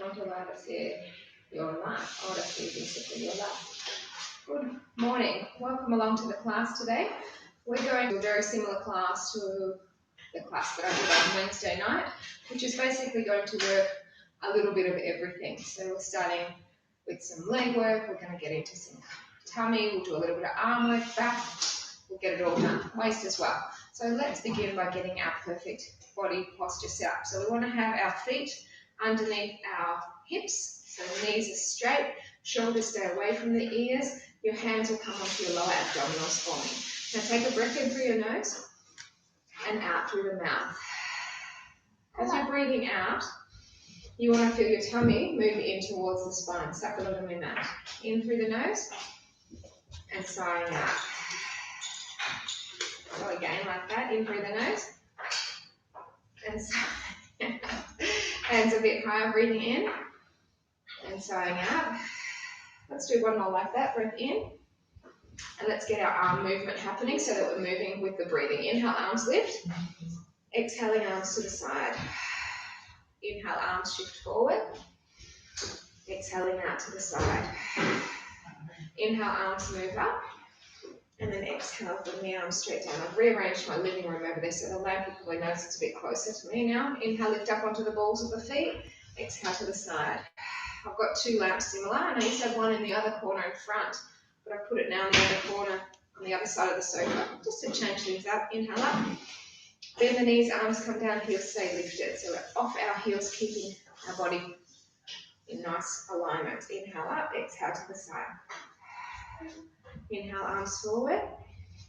not allowed to see your life, or to see basically your life. Good morning. Welcome along to the class today. We're going to a very similar class to the class that I did on Wednesday night, which is basically going to work a little bit of everything. So we're starting with some leg work, we're going to get into some tummy, we'll do a little bit of arm work, back, we'll get it all done, waist as well. So let's begin by getting our perfect body posture set up. So we want to have our feet underneath our hips, so the knees are straight, shoulders stay away from the ears, your hands will come onto your lower abdominals for me. Now take a breath in through your nose and out through the mouth. As you're breathing out, you want to feel your tummy move in towards the spine. Suck a little in that. In through the nose and sighing out. So again, like that, in through the nose and sighing out. Hands a bit higher, breathing in and sighing out. Let's do one more like that. Breath in. And let's get our arm movement happening so that we're moving with the breathing. Inhale, arms lift. Exhaling, arms to the side. Inhale, arms shift forward. Exhaling out to the side. Inhale, arms move up. And then exhale, bring the arms straight down. I've rearranged my living room over there so the lamp, you probably notice it's a bit closer to me now. Inhale, lift up onto the balls of the feet. Exhale to the side. I've got two lamps similar, and I used to have one in the other corner in front, but I've put it now in the other corner on the other side of the sofa, just to change things up. Inhale up. Bend the knees, arms come down, heels stay lifted. So we're off our heels, keeping our body in nice alignment. Inhale up, exhale to the side. Inhale, arms forward,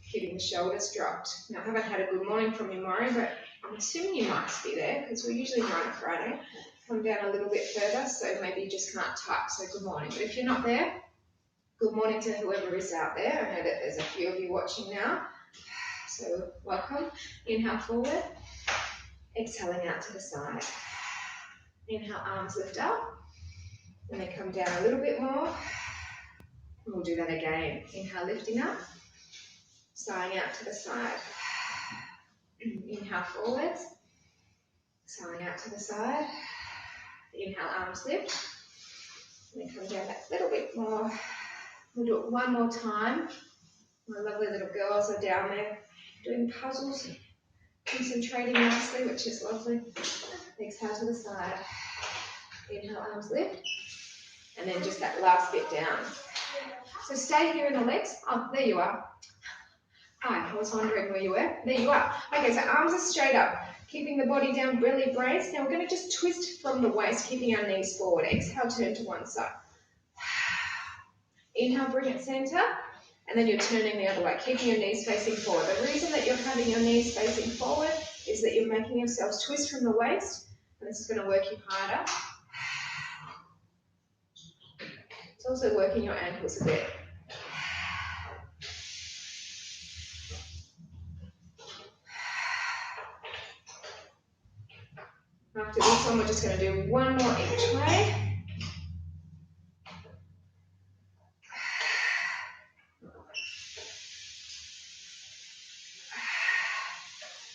keeping the shoulders dropped. Now, I haven't had a good morning from you, Maury, but I'm assuming you might be there because we usually run a Friday. Come down a little bit further, so maybe you just can't tuck, so good morning. But if you're not there, good morning to whoever is out there. I know that there's a few of you watching now, so welcome. Inhale forward, exhaling out to the side. Inhale, arms lift up, and then come down a little bit more. And we'll do that again. Inhale, lifting up, sighing out to the side. Inhale forwards, sighing out to the side. Inhale, arms lift, and then come down that little bit more. We'll do it one more time. My lovely little girls are down there doing puzzles, concentrating nicely, which is lovely. Exhale to the side. Inhale, arms lift, and then just that last bit down. So stay here in the legs. Oh, there you are. Hi, I was wondering where you were. There you are. Okay, so arms are straight up, keeping the body down, belly braced. Now we're going to just twist from the waist, keeping our knees forward. Exhale, turn to one side. Inhale, bring it center, and then you're turning the other way, keeping your knees facing forward. The reason that you're having your knees facing forward is that you're making yourselves twist from the waist, and this is going to work you harder. It's also working your ankles a bit. After this one, we're just going to do one more each way.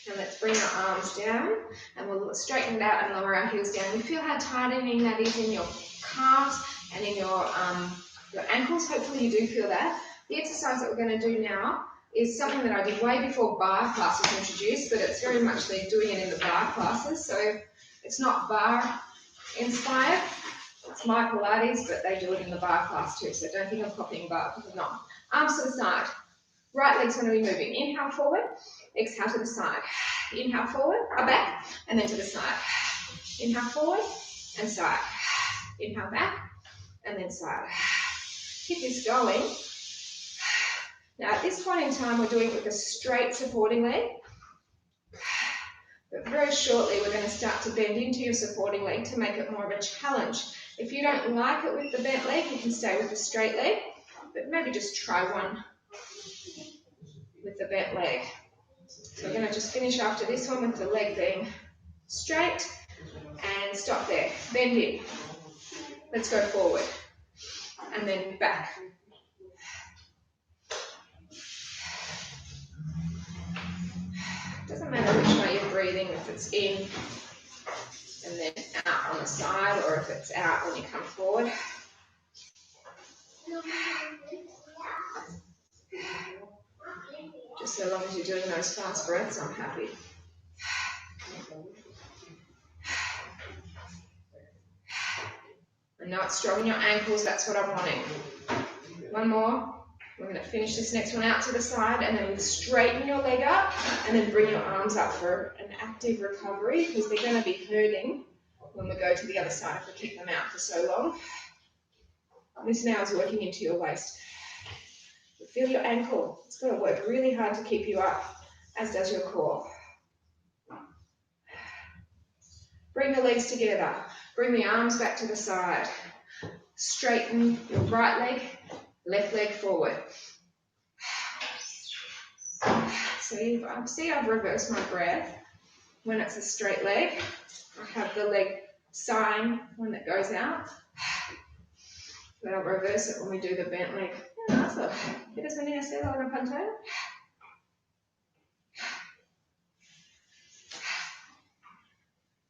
And let's bring our arms down, and we'll straighten it out and lower our heels down. You feel how tightening that is in your calves and in your ankles. Hopefully you do feel that. The exercise that we're going to do now is something that I did way before bar class was introduced, but it's very much they're doing it in the bar classes. So it's not bar inspired. It's my Pilates, but they do it in the bar class too. So don't think I'm copying bar because I'm not. Arms to the side. Right leg's going to be moving. Inhale forward, exhale to the side. Inhale forward, back, and then to the side. Inhale forward and side. Inhale back, and then side. Keep this going. Now at this point in time, we're doing it with a straight supporting leg. But very shortly, we're going to start to bend into your supporting leg to make it more of a challenge. If you don't like it with the bent leg, you can stay with the straight leg, but maybe just try one with the bent leg. So we're going to just finish after this one with the leg being straight and stop there. Bend in. Let's go forward and then back. Doesn't matter which way you're breathing, if it's in and then out on the side, or if it's out when you come forward. Just so long as you're doing those fast breaths, I'm happy. And now it's strong in your ankles, that's what I'm wanting. One more. We're going to finish this next one out to the side, and then straighten your leg up, and then bring your arms up for an active recovery, because they're going to be hurting when we go to the other side if we keep them out for so long. This now is working into your waist. Feel your ankle. It's going to work really hard to keep you up, as does your core. Bring the legs together. Bring the arms back to the side. Straighten your right leg, left leg forward. So you see I've reversed my breath. When it's a straight leg, I have the leg sign when it goes out. Then I'll reverse it when we do the bent leg. So, ¿quieres venir a hacerlo en la pantalla?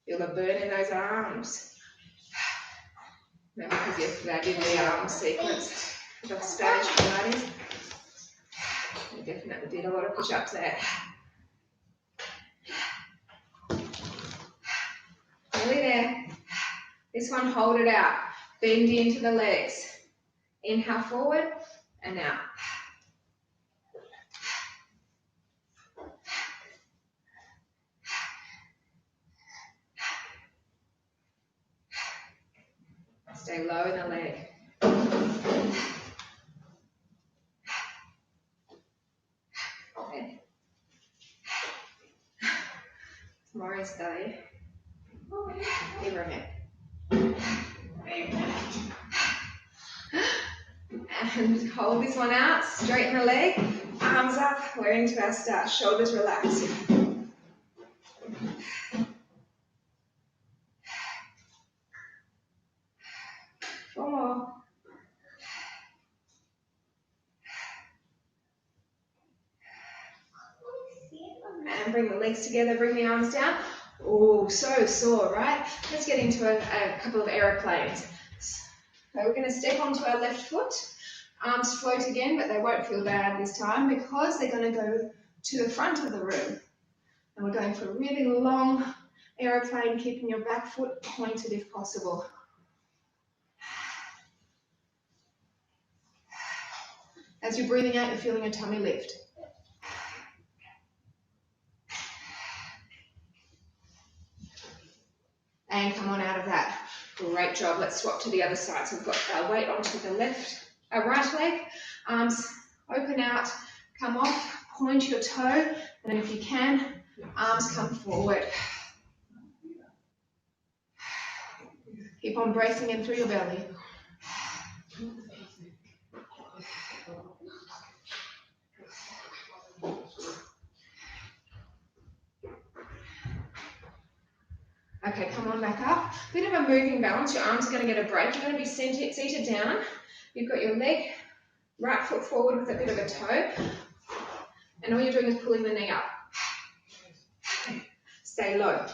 Feel the burn in those arms. Maybe because yesterday I did the arm sequence of Spanish Pilates. I definitely did a lot of push-ups there. Nearly there. This one, hold it out. Bend into the legs. Inhale forward and out. Stay low in the leg. Okay. Tomorrow is day. And hold this one out, straighten the leg, arms up, we're into our start, shoulders relaxed. Four more. And bring the legs together, bring the arms down. Oh, so sore, right? Let's get into a couple of aeroplanes. So we're going to step onto our left foot. Arms float again, but they won't feel bad this time because they're going to go to the front of the room. And we're going for a really long aeroplane, keeping your back foot pointed if possible. As you're breathing out, you're feeling your tummy lift. And come on out of that. Great job. Let's swap to the other side. So we've got our weight onto the right leg. Arms open out, come off, point your toe, and then if you can, arms come forward. Keep on bracing in through your belly. Okay, come on back up. Bit of a moving balance. Your arms are going to get a break. You're going to be seated down. You've got your leg, right foot forward with a bit of a toe. And all you're doing is pulling the knee up. Stay low.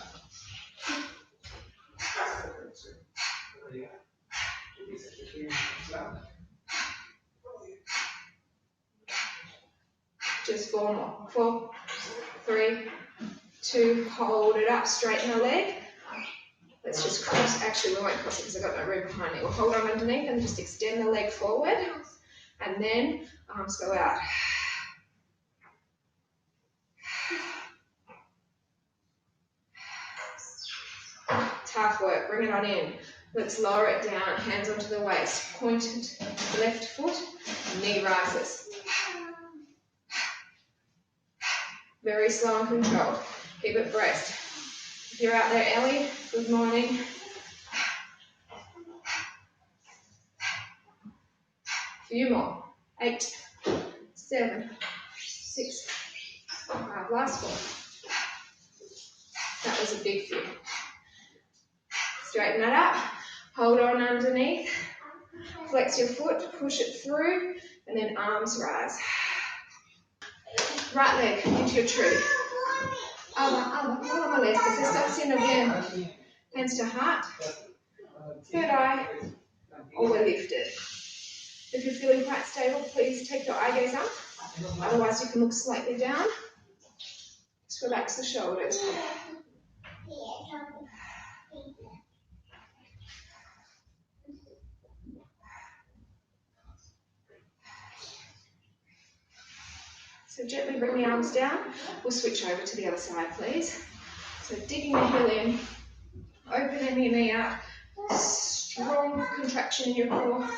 Just four more. 4, 3, 2, hold it up, straighten the leg. Let's just cross, actually we won't cross it because I've got no room behind it. We'll hold on underneath and just extend the leg forward, and then arms go out. Tough work, bring it on in. Let's lower it down, hands onto the waist, pointed left foot, knee rises. Very slow and controlled. Keep it braced. If you're out there, Ellie, good morning. Few more. 8, 7, 6, 5. Last 4. That was a big few. Straighten that up. Hold on underneath. Flex your foot, push it through, and then arms rise. Right leg into your tree. Vamos, vamos, molestes, está haciendo bien. Hands to heart, third eye, or we're lifted. If you're feeling quite stable, please take your eye gaze up. Otherwise, you can look slightly down. Just relax the shoulders. So gently bring the arms down. We'll switch over to the other side, please. So digging the heel in, opening your knee up, strong contraction in your core.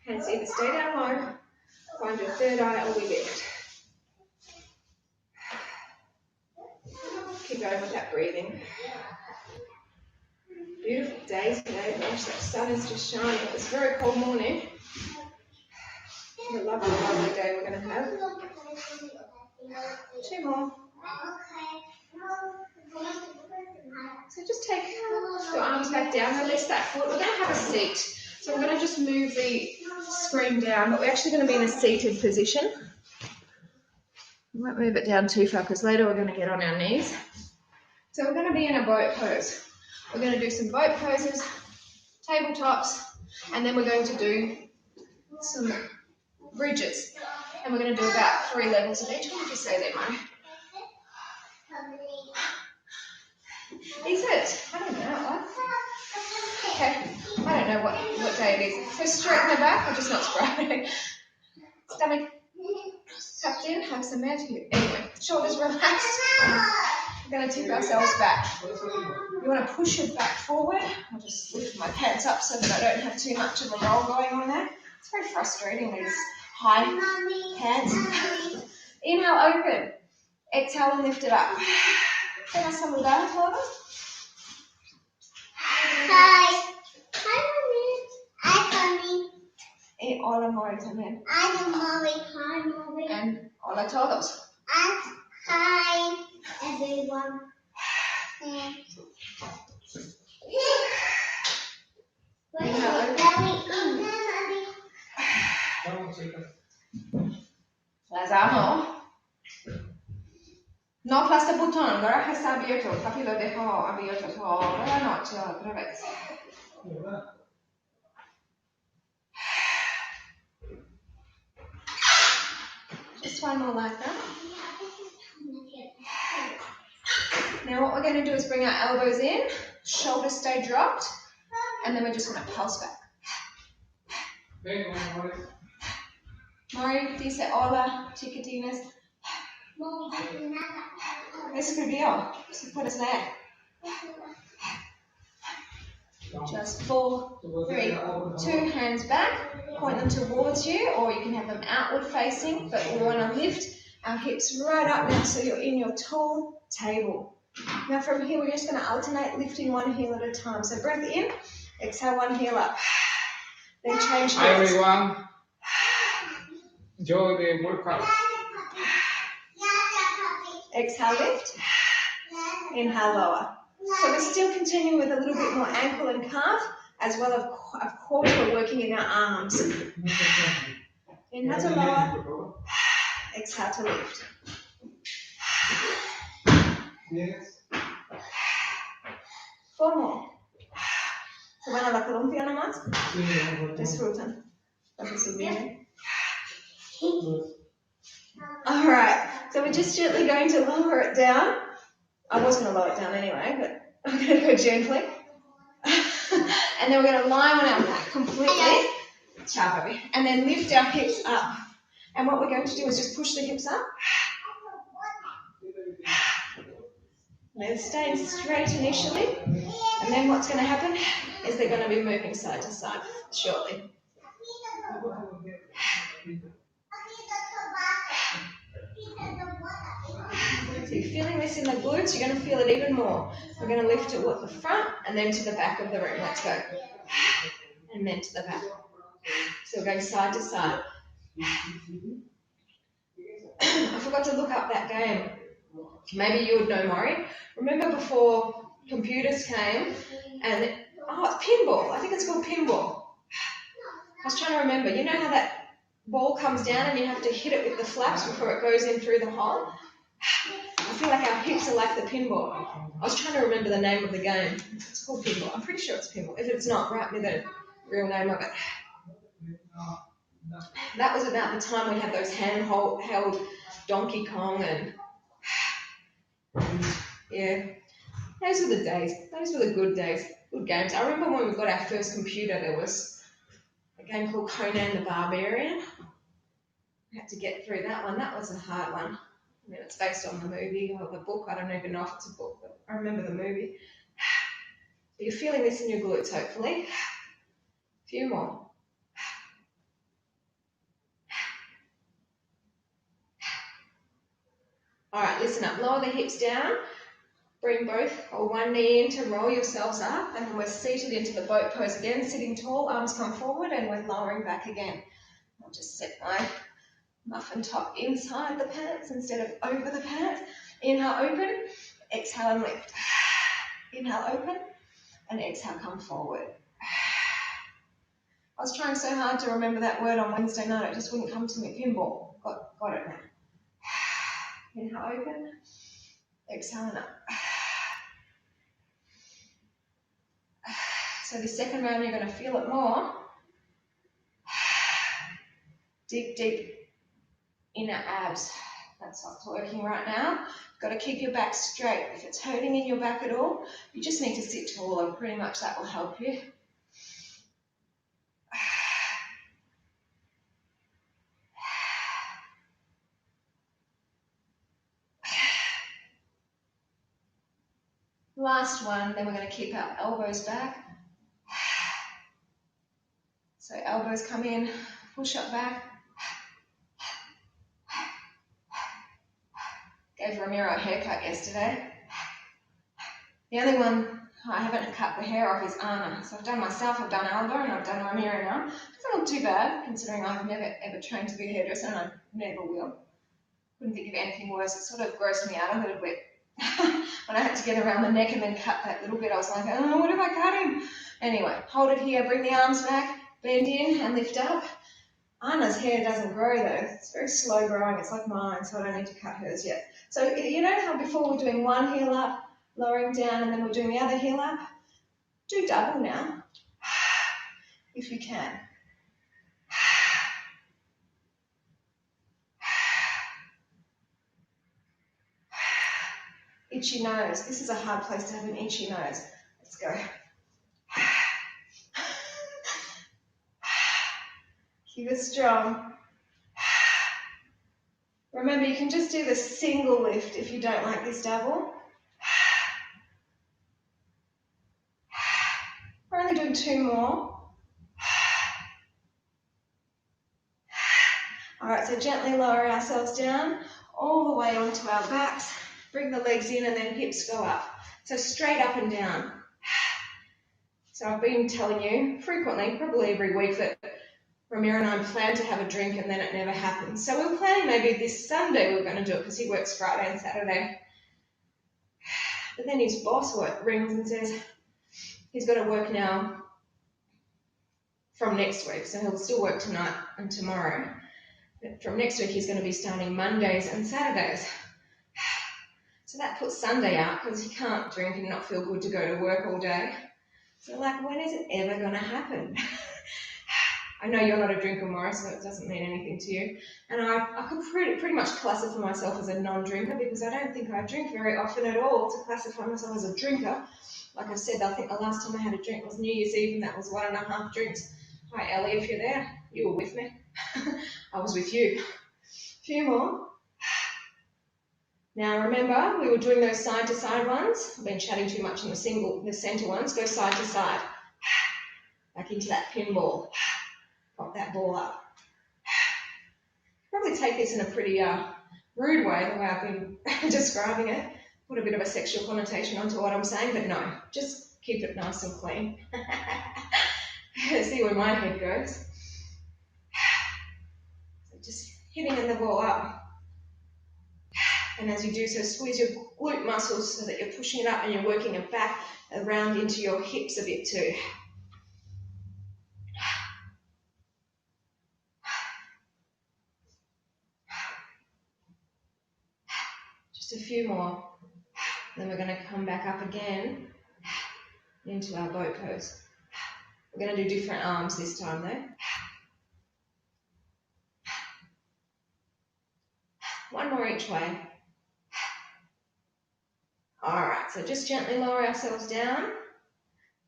Hands either stay down low, find your third eye, or we lift. Keep going with that breathing. Beautiful day today. Gosh, that sun is just shining. It was a very cold morning. What a lovely, lovely day we're going to have. 2 more. So just take your arms back down, release that foot. We're going to have a seat. So we're going to just move the screen down, but we're actually going to be in a seated position. We won't move it down too far because later we're going to get on our knees. So we're going to be in a boat pose. We're going to do some boat poses, tabletops, and then we're going to do some bridges. And we're going to do about 3 levels of each. What did you say there, Murray? Is it? I don't know. What? Okay. I don't know what day it is. So straighten the back or just not straight? Stomach tucked in, have some air to you. Anyway, shoulders relaxed. We're going to tip ourselves back. You want to push your back forward. I'll just lift my pants up so that I don't have too much of a roll going on there. It's very frustrating, these high pants. Inhale, open. Exhale and lift it up. Vamos a saludar a todos. Hi. Hi, Mommy. Hi, Mommy. Y hola, Mori también. Hi, Mommy. Hi, Mommy. And hola a todos. Hi, everyone. Las amo. No aplasta el botón, ahora está abierto. Papi lo dejó abierto toda la noche otra vez. Just one more like that. Now what we're going to do is bring our elbows in, shoulders stay dropped, and then we're just going to pulse back. Mori dice hola, chiquitines. Escribió, se puedes leer. Just 4, 3, 2 hands back, point them towards you, or you can have them outward facing, but we want to lift our hips right up now so you're in your tall table. Now from here we're just going to alternate lifting one heel at a time. So breath in, exhale one heel up, then change heels. Hi everyone, enjoy the workout. Exhale lift, inhale lower. So we're still continuing with a little bit more ankle and calf, as well as of course we're working in our arms. Inhale to lower, exhale to lift. Yes. 4 more. ¿Se van a la columpia nomás? Disfrutan. Alright, so we're just gently going to lower it down. I was going to lower it down anyway, but I'm going to go gently. And then we're going to lie on our back completely. Ciao, baby. And then lift our hips up. And what we're going to do is just push the hips up. They're staying straight initially. And then what's going to happen is they're going to be moving side to side shortly. So you're feeling this in the glutes, you're going to feel it even more. We're going to lift it at the front and then to the back of the room. Let's go. And then to the back. So we're going side to side. I forgot to look up that game. Maybe you would know, Maury. Remember before computers came and, it's pinball. I think it's called pinball. I was trying to remember. You know how that ball comes down and you have to hit it with the flaps before it goes in through the hole? I feel like our hips are like the pinball. I was trying to remember the name of the game. It's called pinball. I'm pretty sure it's pinball. If it's not, write me the real name of it. That was about the time we had those held Donkey Kong and yeah, those were the days. Those were the good days, good games. I remember when we got our first computer, there was a game called Conan the Barbarian. We had to get through that one. That was a hard one. I mean, it's based on the movie or the book. I don't even know if it's a book, but I remember the movie. You're feeling this in your glutes, hopefully. A few more. All right, listen up. Lower the hips down. Bring both or one knee in to roll yourselves up, and then we're seated into the boat pose again, sitting tall, arms come forward, and we're lowering back again. I'll just set my muffin top inside the pants instead of over the pants. Inhale, open. Exhale and lift. Inhale, open. And exhale, come forward. I was trying so hard to remember that word on Wednesday night, it just wouldn't come to me. Pinball. Got it now. Inhale, open. Exhale and up. So the second round, you're going to feel it more. Deep, deep inner abs. That's what's working right now. You've got to keep your back straight. If it's hurting in your back at all, you just need to sit tall, and pretty much that will help you. Last one, then we're going to keep our elbows back. So elbows come in, push up back. Gave Ramiro a haircut yesterday. The only one I haven't cut the hair off is Anna. So I've done myself, I've done Alba, and I've done Ramiro now. Doesn't look too bad, considering I've never ever trained to be a hairdresser, and I never will. Couldn't think of anything worse. It sort of grossed me out a little bit. When I had to get around the neck and then cut that little bit, I was like, oh, what if I cut him? Anyway, hold it here, bring the arms back, bend in and lift up. Anna's hair doesn't grow though. It's very slow growing. It's like mine, so I don't need to cut hers yet. So you know how before we're doing one heel up, lowering down, and then we're doing the other heel up? Do double now, if you can. Itchy nose. This is a hard place to have an itchy nose. Let's go. Keep it strong. Remember, you can just do the single lift if you don't like this double. We're only doing two more. All right, so gently lower ourselves down all the way onto our backs. Bring the legs in and then hips go up. So straight up and down. So I've been telling you frequently, probably every week, that Ramiro and I planned to have a drink and then it never happened. So we were planning maybe this Sunday we were going to do it because he works Friday and Saturday. But then his boss rings and says he's got to work now from next week. So he'll still work tonight and tomorrow. But from next week he's going to be starting Mondays and Saturdays. So that puts Sunday out because he can't drink and not feel good to go to work all day. So like, when is it ever going to happen? I know you're not a drinker, Morris, so it doesn't mean anything to you. And I could pretty much classify myself as a non-drinker because I don't think I drink very often at all to classify myself as a drinker. Like I said, I think the last time I had a drink was New Year's Eve, and that was 1.5 drinks. Hi, Ellie, if you're there. You were with me. I was with you. A few more. Now remember, we were doing those side-to-side ones. I've been chatting too much on the centre ones. Go side to side. Back into that pinball. Pop that ball up. Probably take this in a pretty rude way, the way I've been describing it. Put a bit of a sexual connotation onto what I'm saying, but no, just keep it nice and clean. See where my head goes. So just hitting the ball up. And as you do so, squeeze your glute muscles so that you're pushing it up and you're working it back around into your hips a bit too. Just a few more. Then we're going to come back up again into our boat pose. We're going to do different arms this time though. One more each way. Alright, so just gently lower ourselves down.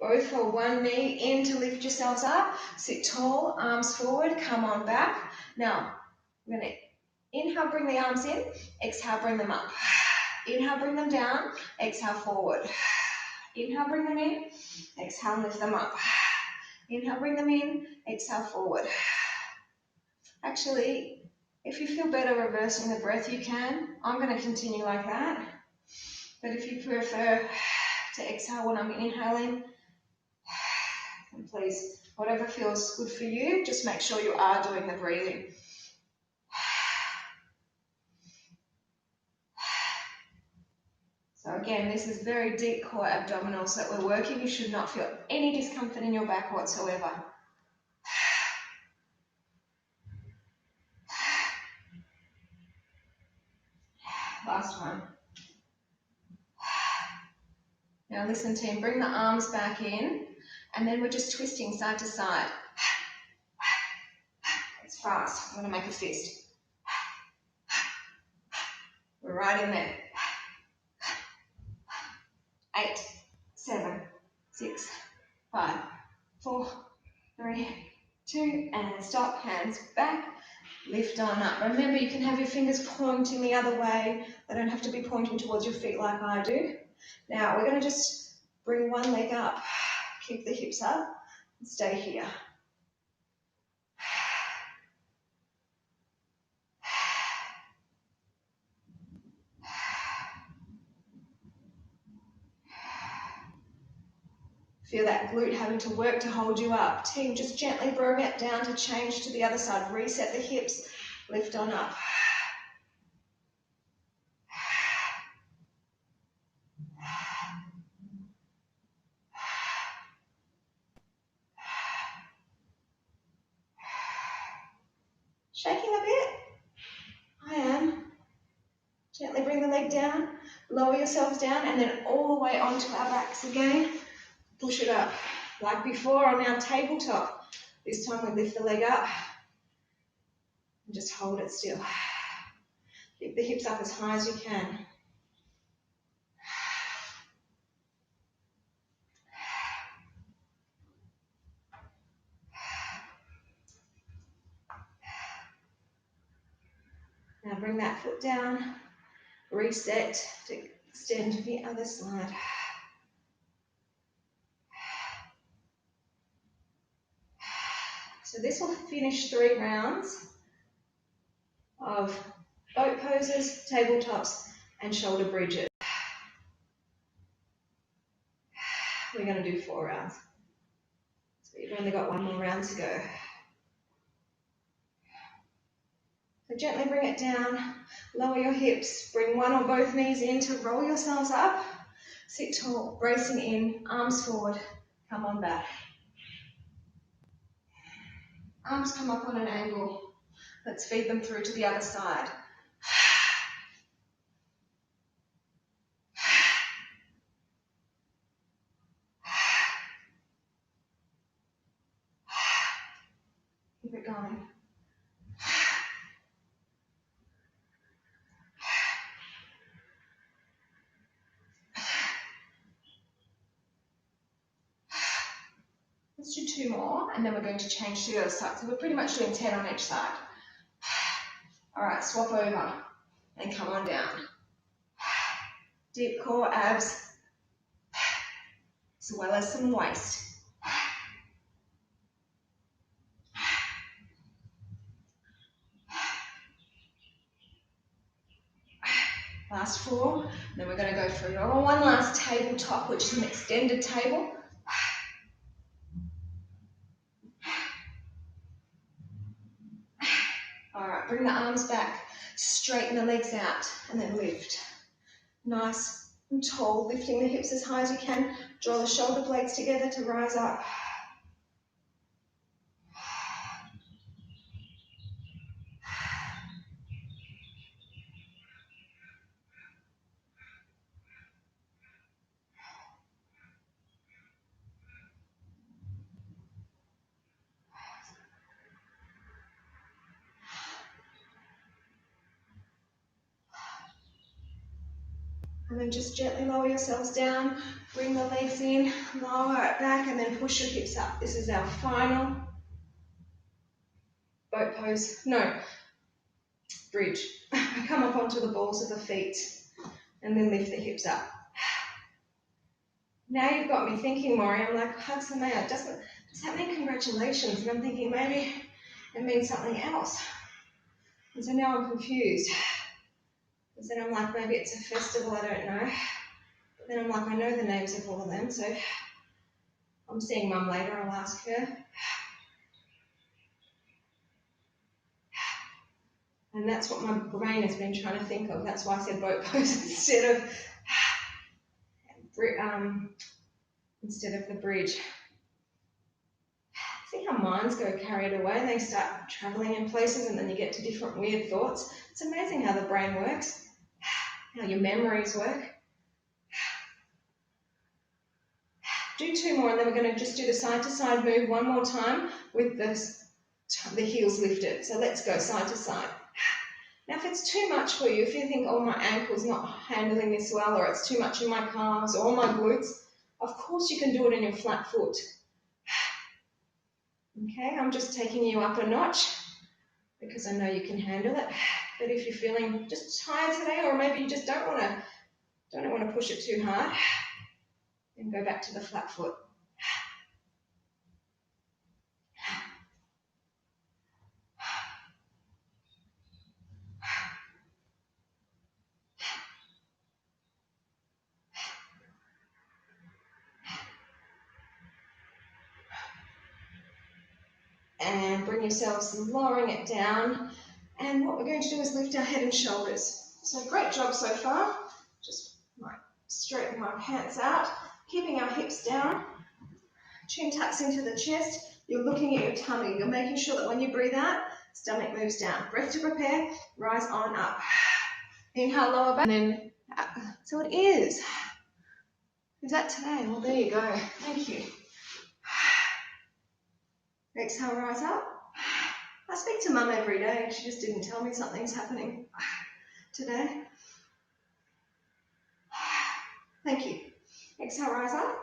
Both hold one knee in to lift yourselves up. Sit tall, arms forward, come on back. Now, we're going to inhale, bring the arms in. Exhale, bring them up. Inhale, bring them down. Exhale, forward. Inhale, bring them in. Exhale, lift them up. Inhale, bring them in. Exhale, forward. Actually, if you feel better reversing the breath, you can. I'm going to continue like that. But if you prefer to exhale when I'm inhaling, then please, whatever feels good for you, just make sure you are doing the breathing. So again, this is very deep core abdominals that we're working. You should not feel any discomfort in your back whatsoever. Last one. Now listen team, bring the arms back in and then we're just twisting side to side. It's fast. I'm going to make a fist. We're right in there. 8, 7, 6, 5, 4, 3, 2, and stop. Hands back. Lift on up. Remember, you can have your fingers pointing the other way. They don't have to be pointing towards your feet like I do. Now, we're going to just bring one leg up, keep the hips up, and stay here. Feel that glute having to work to hold you up. Team, just gently bring it down to change to the other side. Reset the hips, lift on up. Shaking a bit? I am. Gently bring the leg down, lower yourselves down, and then all the way onto our backs again. Push it up. Like before on our tabletop. This time we lift the leg up and just hold it still. Keep the hips up as high as you can. Now bring that foot down, reset to extend to the other side. So this will finish 3 rounds of boat poses, tabletops, and shoulder bridges. We're going to do 4 rounds. So you've only got 1 more round to go. So gently bring it down, lower your hips, bring one or both knees in to roll yourselves up. Sit tall, bracing in, arms forward, come on back. Arms come up on an angle. Let's feed them through to the other side. Keep it going. Let's do 2 more, and then we're going to change to the other side. So we're pretty much doing 10 on each side. All right, swap over and come on down. Deep core, abs, as well as some waist. Last 4, then we're going to go for one last tabletop, which is an extended table. All right, bring the arms back, straighten the legs out, and then lift. Nice and tall, lifting the hips as high as you can. Draw the shoulder blades together to rise up. And then just gently lower yourselves down, bring the legs in, lower it back, and then push your hips up. This is our final boat pose. No, bridge. Come up onto the balls of the feet and then lift the hips up. Now you've got me thinking, Maury. I'm like, hugs and Maya, does that mean congratulations? And I'm thinking maybe it means something else. And so now I'm confused. And then I'm like, maybe it's a festival, I don't know. But then I'm like, I know the names of all of them, so I'm seeing Mum later, I'll ask her. And that's what my brain has been trying to think of. That's why I said boat pose instead of the bridge. See how minds go carried away and they start traveling in places and then you get to different weird thoughts. It's amazing how the brain works, how your memories work. Do 2 more and then we're going to just do the side to side move one more time with the heels lifted. So let's go side to side. Now if it's too much for you, if you think, oh, my ankle's not handling this well, or it's too much in my calves or my glutes, of course you can do it in your flat foot. Okay, I'm just taking you up a notch because I know you can handle it. But if you're feeling just tired today, or maybe you just don't want to push it too hard, then go back to the flat foot. And bring yourselves lowering it down. And what we're going to do is lift our head and shoulders. So great job so far. Just might straighten my pants out, keeping our hips down. Chin tucks into the chest. You're looking at your tummy. You're making sure that when you breathe out, stomach moves down. Breath to prepare. Rise on up. Inhale, lower back. And then, so it is. Is that today? Well, there you go. Thank you. Exhale, rise up. I speak to Mum every day. She just didn't tell me something's happening today. Thank you. Exhale, rise up.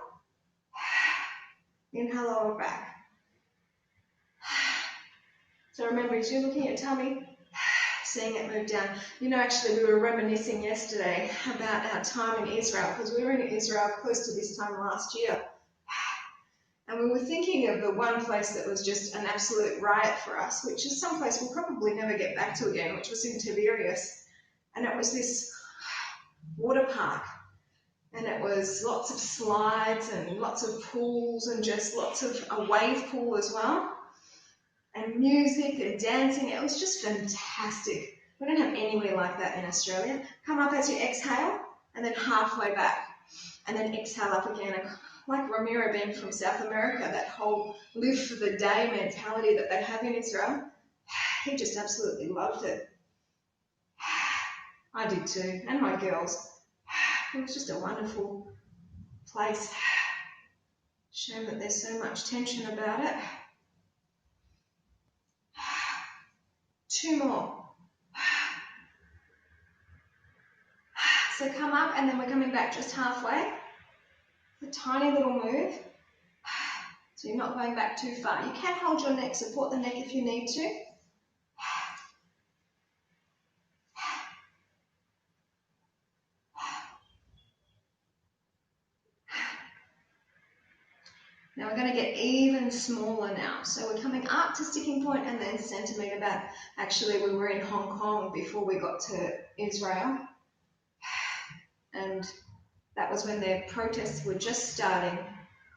Inhale, lower back. So remember, as you're looking at your tummy, seeing it move down. You know, actually, we were reminiscing yesterday about our time in Israel, because we were in Israel close to this time last year. And we were thinking of the one place that was just an absolute riot for us, which is some place we'll probably never get back to again, which was in Tiberias. And it was this water park. And it was lots of slides and lots of pools and just lots of a wave pool as well. And music and dancing. It was just fantastic. We don't have anywhere like that in Australia. Come up as you exhale and then halfway back. And then exhale up again. Like Ramiro being from South America, that whole live for the day mentality that they have in Israel, he just absolutely loved it. I did too, and my girls. It was just a wonderful place. Shame that there's so much tension about it. 2 more. So come up and then we're coming back just halfway. A tiny little move. So you're not going back too far. You can hold your neck, support the neck if you need to. Now we're going to get even smaller now. So we're coming up to sticking point and then centimetre back. Actually, we were in Hong Kong before we got to Israel. And that was when their protests were just starting.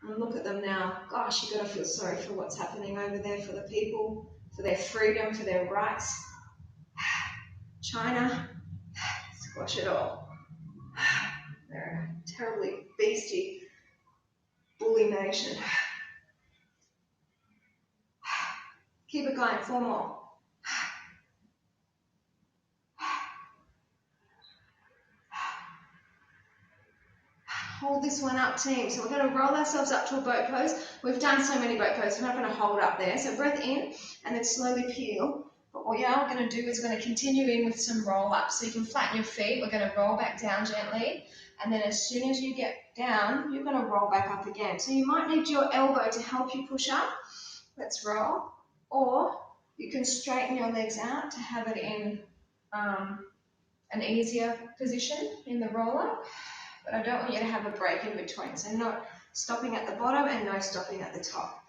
And look at them now. Gosh, you've got to feel sorry for what's happening over there for the people, for their freedom, for their rights. China, squash it all. They're a terribly beastie, bully nation. Keep it going, 4 more. Hold this one up, team. So we're going to roll ourselves up to a boat pose. We've done so many boat poses, we're not going to hold up there. So breath in and then slowly peel. But what we are going to do is we're going to continue in with some roll ups. So you can flatten your feet. We're going to roll back down gently. And then as soon as you get down, you're going to roll back up again. So you might need your elbow to help you push up. Let's roll. Or you can straighten your legs out to have it in an easier position in the roller. But I don't want you to have a break in between. So not stopping at the bottom and no stopping at the top.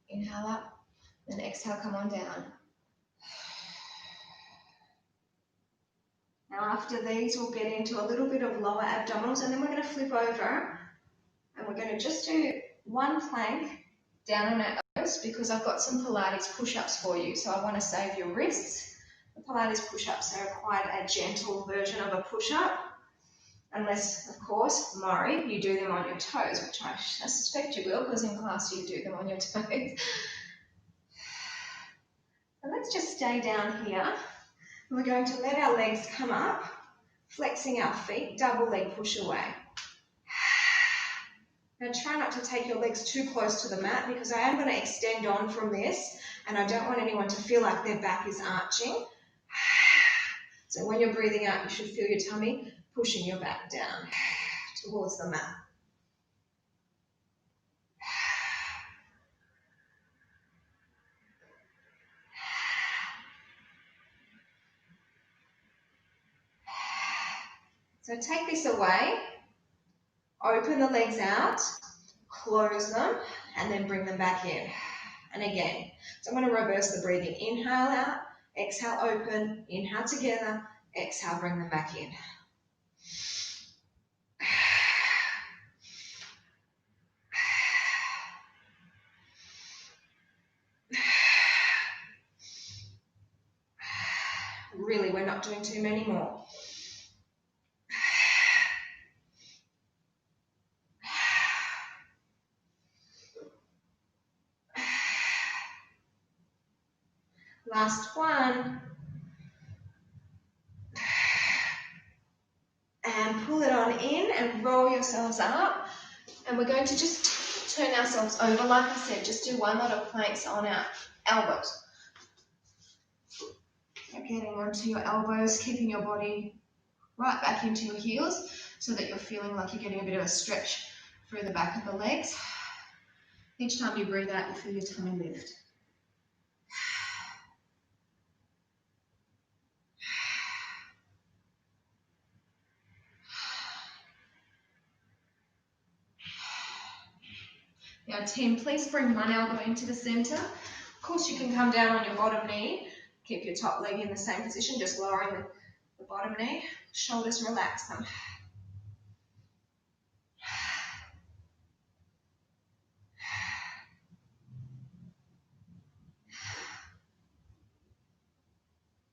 Inhale up, then exhale, come on down. Now after these, we'll get into a little bit of lower abdominals, and then we're going to flip over and we're going to just do one plank down on our elbows because I've got some Pilates push-ups for you. So I want to save your wrists. The Pilates push-ups are quite a gentle version of a push-up. Unless, of course, Maury, you do them on your toes, which I suspect you will because in class you do them on your toes. And let's just stay down here. We're going to let our legs come up, flexing our feet, double leg push away. Now try not to take your legs too close to the mat because I am going to extend on from this and I don't want anyone to feel like their back is arching. So when you're breathing out, you should feel your tummy pushing your back down towards the mat. So take this away, open the legs out, close them, and then bring them back in. And again, so I'm going to reverse the breathing. Inhale out, exhale open, inhale together, exhale, bring them back in. Really, we're not doing too many more. Last one. And pull it on in and roll yourselves up. And we're going to just turn ourselves over. Like I said, just do one lot of planks on our elbows. You're getting onto your elbows, keeping your body right back into your heels so that you're feeling like you're getting a bit of a stretch through the back of the legs. Each time you breathe out, you feel your tummy lift. Now team, please bring one elbow into the center. Of course you can come down on your bottom knee, keep your top leg in the same position, just lowering the bottom knee, shoulders relax them.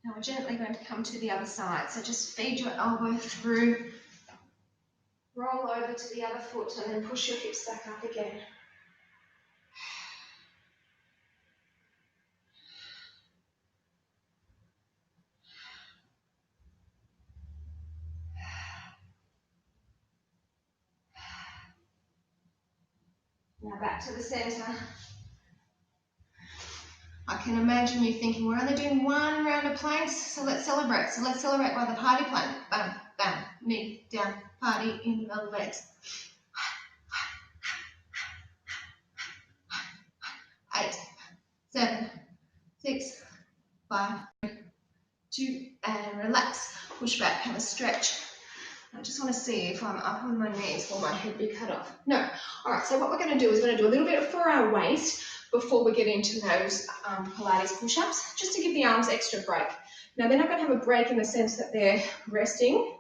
Now we're gently going to come to the other side, so just feed your elbow through, roll over to the other foot and then push your hips back up again. Now back to the center. I can imagine you thinking, we're only doing one round of planks, so let's celebrate. So let's celebrate by the party plank. Bam, bam, knee down, party in the legs. 8, 7, 6, 5, 2, and relax. Push back, have a stretch. I just want to see if I'm up on my knees. Will my head be cut off? No. All right, so what we're going to do is we're going to do a little bit for our waist before we get into those Pilates push-ups, just to give the arms extra break. Now, they're not going to have a break in the sense that they're resting,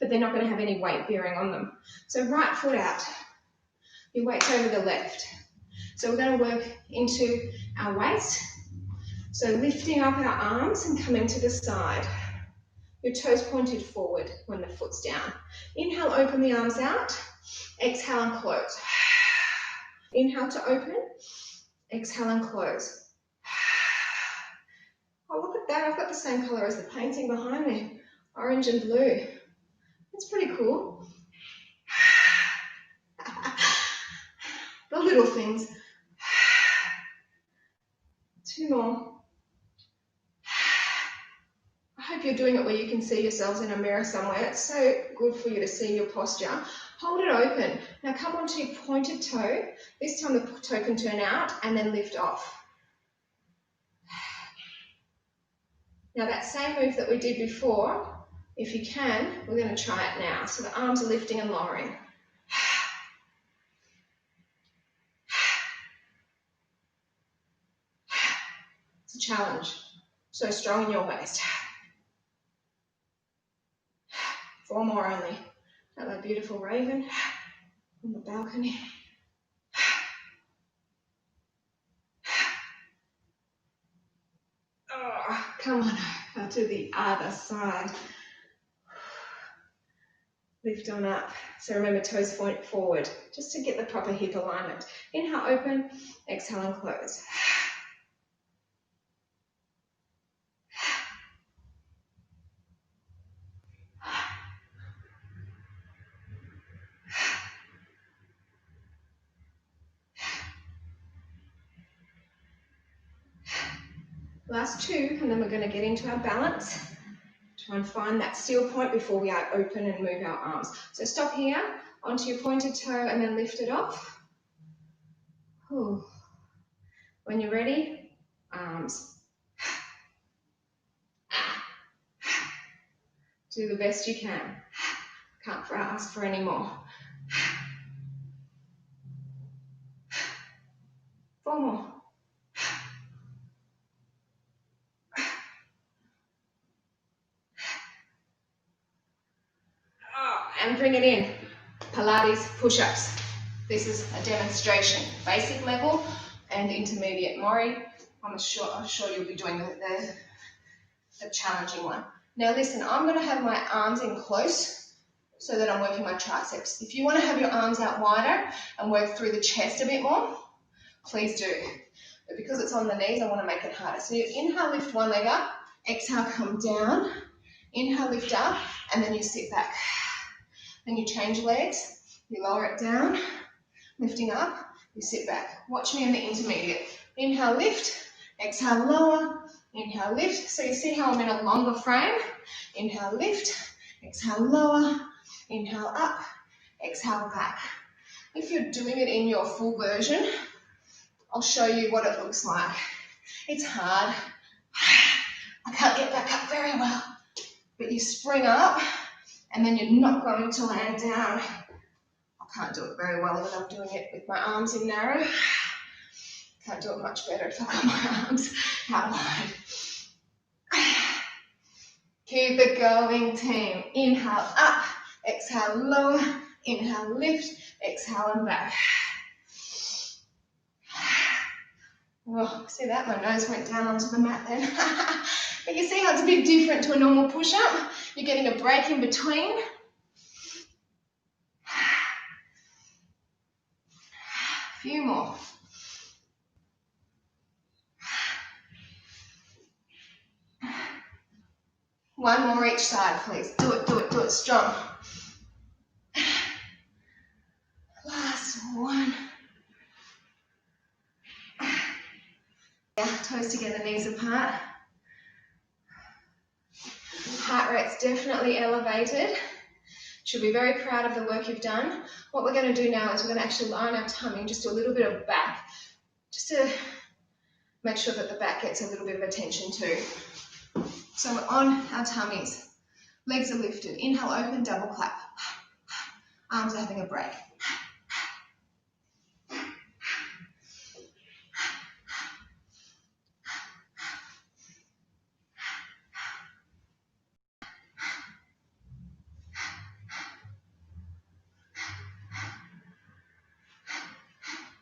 but they're not going to have any weight bearing on them. So right foot out, your weight's over the left. So we're going to work into our waist. So lifting up our arms and coming to the side. Your toes pointed forward when the foot's down. Inhale, open the arms out. Exhale and close. Inhale to open. Exhale and close. Oh, look at that. I've got the same colour as the painting behind me. Orange and blue. That's pretty cool. The little things. 2 more. doing it where you can see yourselves in a mirror somewhere, it's so good for you to see your posture. Hold it open. Now come onto your pointed toe. This time the toe can turn out and then lift off. Now that same move that we did before, if you can, we're going to try it now. So the arms are lifting and lowering. It's a challenge. So strong in your waist. 4 more only. Like that beautiful raven on the balcony. Oh, come on, now to the other side. Lift on up. So remember, toes point forward, just to get the proper hip alignment. Inhale, open. Exhale and close. Last 2, and then we're going to get into our balance. Try and find that seal point before we open and move our arms. So stop here, onto your pointed toe, and then lift it off. Ooh. When you're ready, arms. Do the best you can. Can't ask for any more. 4 more. And bring it in. Pilates push-ups. This is a demonstration. Basic level and intermediate. Maury, I'm sure you'll be doing the challenging one. Now listen, I'm going to have my arms in close so that I'm working my triceps. If you want to have your arms out wider and work through the chest a bit more, please do. But because it's on the knees, I want to make it harder. So you inhale, lift one leg up. Exhale, come down. Inhale, lift up, and then you sit back. Then you change legs, you lower it down, lifting up, you sit back. Watch me in the intermediate. Inhale, lift, exhale, lower, inhale, lift. So you see how I'm in a longer frame? Inhale, lift, exhale, lower, inhale, up, exhale, back. If you're doing it in your full version, I'll show you what it looks like. It's hard. I can't get back up very well, but you spring up, and then you're not going to land down. I can't do it very well when I'm doing it with my arms in narrow. Can't do it much better if I've got my arms out wide. Keep it going, team. Inhale, up. Exhale, lower. Inhale, lift. Exhale, and back. Oh, see that? My nose went down onto the mat then. But you see how it's a bit different to a normal push-up? You're getting a break in between. A few more. One more each side, please. Do it, do it, do it strong. Last one. Yeah, toes together, knees apart. Heart rate's definitely elevated. Should be very proud of the work you've done. What we're going to do now is we're going to actually line our tummy, just do a little bit of back, just to make sure that the back gets a little bit of attention too. So we're on our tummies. Legs are lifted. Inhale, open, double clap. Arms are having a break.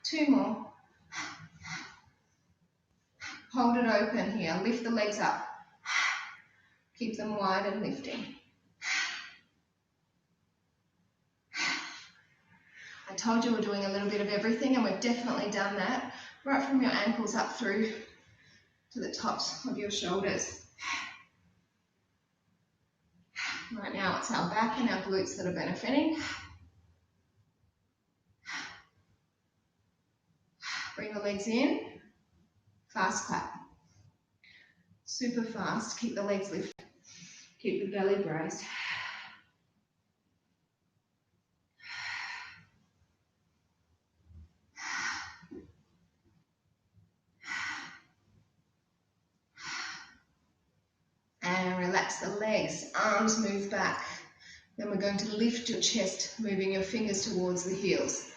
Two more. Hold it open here. Lift the legs up. Keep them wide and lifting. I told you we're doing a little bit of everything, and we've definitely done that. Right from your ankles up through to the tops of your shoulders. Right now it's our back and our glutes that are benefiting. Bring the legs in. Fast clap. Super fast. Keep the legs lifted. Keep the belly braced. And relax the legs, arms move back. Then we're going to lift your chest, moving your fingers towards the heels.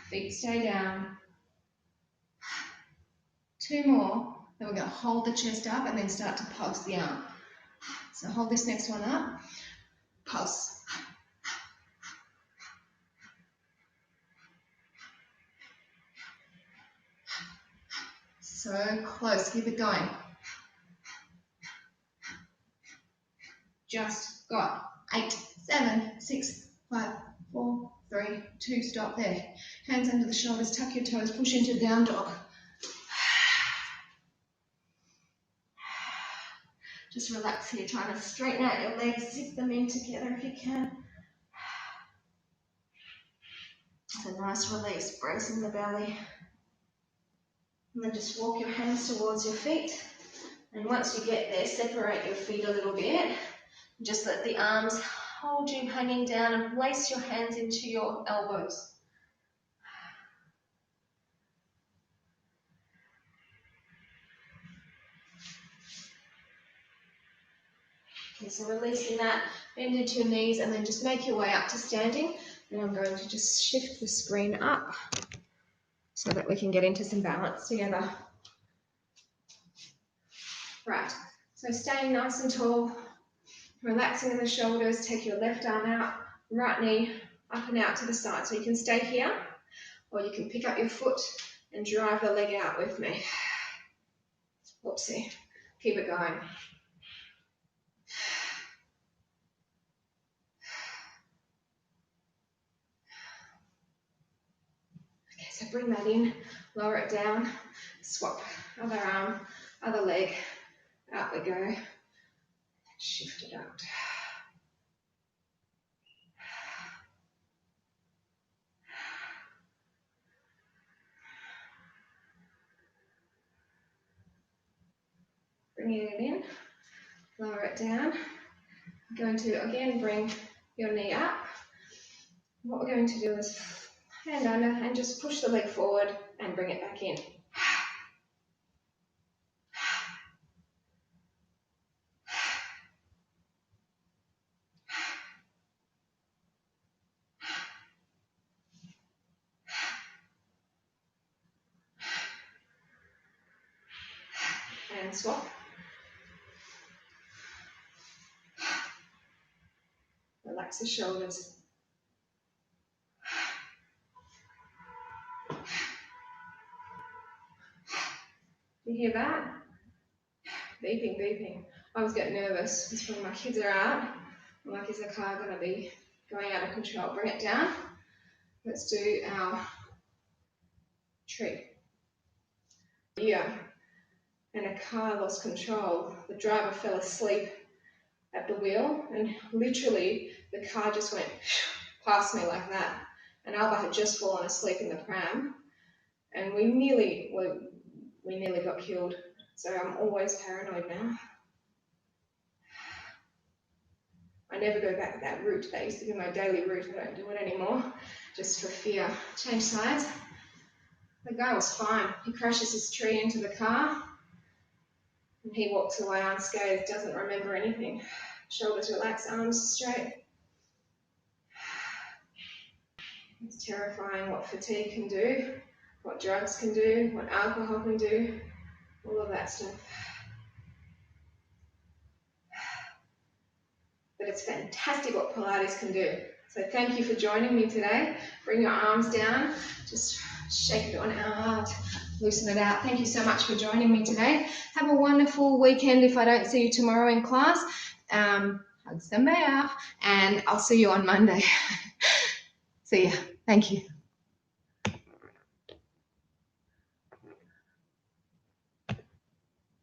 Feet stay down. 2 more. Then we're going to hold the chest up and then start to pulse the arm. So hold this next one up. Pulse. So close. Keep it going. Just got 8, 7, 6, 5, 4, 3, 2. Stop there. Hands under the shoulders. Tuck your toes. Push into down dog. Just relax here, trying to straighten out your legs, zip them in together if you can. It's a nice release, bracing the belly. And then just walk your hands towards your feet. And once you get there, separate your feet a little bit. Just let the arms hold you hanging down and place your hands into your elbows. Okay, so releasing that, bend into your knees and then just make your way up to standing. And I'm going to just shift the screen up so that we can get into some balance together. Right, so staying nice and tall, relaxing in the shoulders, take your left arm out, right knee up and out to the side. So you can stay here or you can pick up your foot and drive the leg out with me. Whoopsie, keep it going. Okay, so bring that in, lower it down, swap, other arm, other leg, out we go, shift it out. Bringing it in, lower it down. You're going to again bring your knee up. What we're going to do is hand under and just push the leg forward and bring it back in. And swap. Relax the shoulders. You hear that? Beeping, beeping. I always get nervous because when my kids are out, I'm like, is the car going to be going out of control? Bring it down. Let's do our tree. Yeah. And a car lost control. The driver fell asleep at the wheel and literally the car just went past me like that. And Alba had just fallen asleep in the pram and we nearly got killed. So I'm always paranoid now. I never go back that route. That used to be my daily route. I don't do it anymore, just for fear. Change sides. The guy was fine. He crashes his tree into the car and he walks away unscathed, doesn't remember anything. Shoulders relaxed, arms straight. It's terrifying what fatigue can do, what drugs can do, what alcohol can do, all of that stuff. But it's fantastic what Pilates can do. So thank you for joining me today. Bring your arms down, just shake it on out, loosen it out. Thank you so much for joining me today. Have a wonderful weekend if I don't see you tomorrow in class. Hugs them out, and I'll see you on Monday. See ya. Thank you.